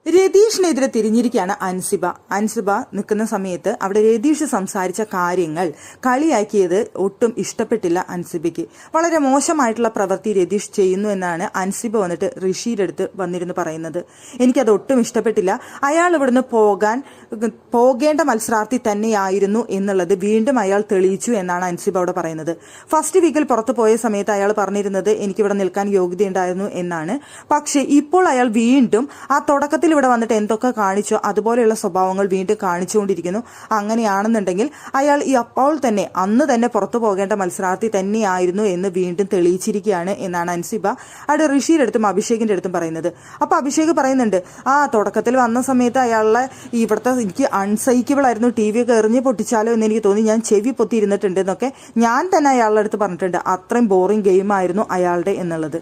രതീഷിനെതിരെ തിരിഞ്ഞിരിക്കുകയാണ് അൻസിബ നിൽക്കുന്ന സമയത്ത് അവിടെ രതീഷ് സംസാരിച്ച കാര്യങ്ങൾ കളിയാക്കിയത് ഒട്ടും ഇഷ്ടപ്പെട്ടില്ല അൻസിബയ്ക്ക്. വളരെ മോശമായിട്ടുള്ള പ്രവൃത്തി രതീഷ് ചെയ്യുന്നു എന്നാണ് അൻസിബ വന്നിട്ട് ഋഷിയുടെ അടുത്ത് വന്നിരുന്ന് പറയുന്നത്. എനിക്കത് ഒട്ടും ഇഷ്ടപ്പെട്ടില്ല. അയാൾ ഇവിടുന്ന് പോകേണ്ട മത്സരാർത്ഥി തന്നെയായിരുന്നു എന്നുള്ളത് വീണ്ടും അയാൾ തെളിയിച്ചു എന്നാണ് അൻസിബ അവിടെ പറയുന്നത്. ഫസ്റ്റ് വീക്കിൽ പുറത്തു പോയ സമയത്ത് അയാൾ പറഞ്ഞിരുന്നത് എനിക്കിവിടെ നിൽക്കാൻ യോഗ്യതയുണ്ടായിരുന്നു എന്നാണ്. പക്ഷേ ഇപ്പോൾ അയാൾ വീണ്ടും ആ തുടക്കത്തിൽ ഇവിടെ വന്നിട്ട് എന്തൊക്കെ കാണിച്ചോ അതുപോലെയുള്ള സ്വഭാവങ്ങൾ വീണ്ടും കാണിച്ചുകൊണ്ടിരിക്കുന്നു. അങ്ങനെയാണെന്നുണ്ടെങ്കിൽ അയാൾ അപ്പോൾ തന്നെ അന്ന് തന്നെ പുറത്തു പോകേണ്ട മത്സരാർത്ഥി തന്നെയായിരുന്നു എന്ന് വീണ്ടും തെളിയിച്ചിരിക്കുകയാണ് എന്നാണ് അൻസിബ അവിടെ ഋഷിയുടെ അടുത്തും അഭിഷേകിന്റെ അടുത്തും പറയുന്നത്. അപ്പൊ അഭിഷേക് പറയുന്നുണ്ട്, തുടക്കത്തിൽ വന്ന സമയത്ത് അയാളെ ഇവിടുത്തെ എനിക്ക് അൺസൈക്കബിൾ ആയിരുന്നു, ടി വി ഒക്കെ എറിഞ്ഞ് പൊട്ടിച്ചാലോ എന്ന് എനിക്ക് തോന്നി, ഞാൻ ചെവി പൊത്തിയിരുന്നിട്ടുണ്ട് എന്നൊക്കെ ഞാൻ തന്നെ അയാളുടെ അടുത്ത് പറഞ്ഞിട്ടുണ്ട്. അത്രയും ബോറിംഗ് ഗെയിം ആയിരുന്നു അയാളുടെ എന്നുള്ളത്.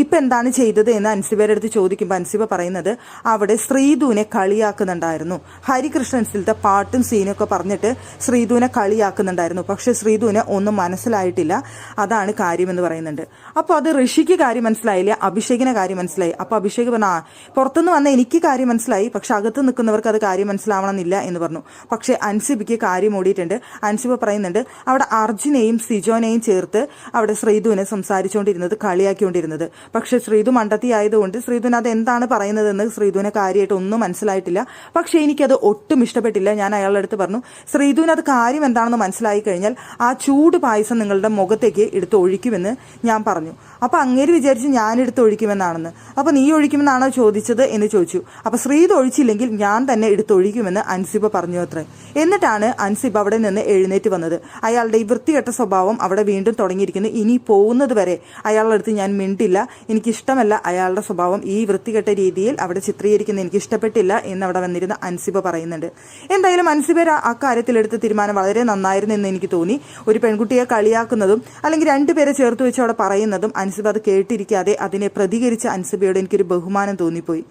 ഇപ്പൊ എന്താണ് ചെയ്തത് എന്ന് അൻസിബയുടെ അടുത്ത് ചോദിക്കുമ്പോൾ അൻസിബ പറയുന്നത് അവിടെ ശ്രീധുവിനെ കളിയാക്കുന്നുണ്ടായിരുന്നു. ഹരികൃഷ്ണൻസിലത്തെ പാട്ടും സീനും ഒക്കെ പറഞ്ഞിട്ട് ശ്രീധുവിനെ കളിയാക്കുന്നുണ്ടായിരുന്നു. പക്ഷെ ശ്രീധുവിനെ ഒന്നും മനസ്സിലായിട്ടില്ല, അതാണ് കാര്യമെന്ന് പറയുന്നുണ്ട്. അപ്പൊ അത് ഋഷിക്ക് കാര്യം മനസ്സിലായില്ല, അഭിഷേകിനെ കാര്യം മനസ്സിലായി. അപ്പൊ അഭിഷേക് പറഞ്ഞു, പുറത്തുനിന്ന് വന്ന എനിക്ക് കാര്യം മനസ്സിലായി, പക്ഷെ അകത്ത് നിൽക്കുന്നവർക്ക് അത് കാര്യം മനസ്സിലാവണമെന്നില്ല എന്ന് പറഞ്ഞു. പക്ഷെ അൻസിബയ്ക്ക് കാര്യം ഓടിയിട്ടുണ്ട്. അൻസിബ പറയുന്നുണ്ട് അവിടെ അർജുനെയും സിജോനെയും ചേർത്ത് അവിടെ ശ്രീധുവിനെ സംസാരിച്ചുകൊണ്ടിരുന്നത്, കളിയാക്കിക്കൊണ്ടിരുന്നത്. പക്ഷെ ശ്രീധു മണ്ടത്തി ആയതുകൊണ്ട് ശ്രീധുവിന് അത് എന്താണ് പറയുന്നതെന്ന് ശ്രീധുവിനെ കാര്യമായിട്ട് ഒന്നും മനസ്സിലായിട്ടില്ല. പക്ഷെ എനിക്കത് ഒട്ടും ഇഷ്ടപ്പെട്ടില്ല. ഞാൻ അയാളുടെ അടുത്ത് പറഞ്ഞു, ശ്രീധുവിന് അത് കാര്യം എന്താണെന്ന് മനസ്സിലായി കഴിഞ്ഞാൽ ആ ചൂട് പായസം നിങ്ങളുടെ മുഖത്തേക്ക് എടുത്ത് ഒഴിക്കുമെന്ന് ഞാൻ പറഞ്ഞു. അപ്പൊ അങ്ങേര് വിചാരിച്ച് ഞാൻ എടുത്ത് ഒഴിക്കുമെന്നാണെന്ന്. അപ്പൊ നീ ഒഴിക്കുമെന്നാണോ ചോദിച്ചത് എന്ന് ചോദിച്ചു. അപ്പൊ ശ്രീധു ഒഴിച്ചില്ലെങ്കിൽ ഞാൻ തന്നെ എടുത്ത് ഒഴിക്കുമെന്ന് അൻസിബ പറഞ്ഞു അത്രേ. എന്നിട്ടാണ് അൻസിബ അവിടെ നിന്ന് എഴുന്നേറ്റ് വന്നത്. അയാളുടെ ഈ വൃത്തികെട്ട സ്വഭാവം അവിടെ വീണ്ടും തുടങ്ങിയിരിക്കുന്നു. ഇനി പോകുന്നത് വരെ അയാളുടെ അടുത്ത് ഞാൻ മിണ്ടില്ല, എനിക്കിഷ്ടമല്ല അയാളുടെ സ്വഭാവം, ഈ വൃത്തികെട്ട രീതിയിൽ അവിടെ ചിത്രീകരിക്കുന്നത് എനിക്ക് ഇഷ്ടപ്പെട്ടില്ല എന്ന് അവിടെ വന്നിരുന്ന അൻസിബ പറയുന്നുണ്ട്. എന്തായാലും അൻസിബ ആ കാര്യത്തിലെടുത്ത തീരുമാനം വളരെ നന്നായിരുന്നു എന്ന് എനിക്ക് തോന്നി. ഒരു പെൺകുട്ടിയെ കളിയാക്കുന്നതും അല്ലെങ്കിൽ രണ്ടുപേരെ ചേർത്ത് വെച്ച് അവിടെ പറയുന്നതും അൻസിബ അത് കേട്ടിരിക്കാതെ അതിനെ പ്രതികരിച്ച അൻസിബയോട് എനിക്കൊരു ബഹുമാനം തോന്നിപ്പോയി.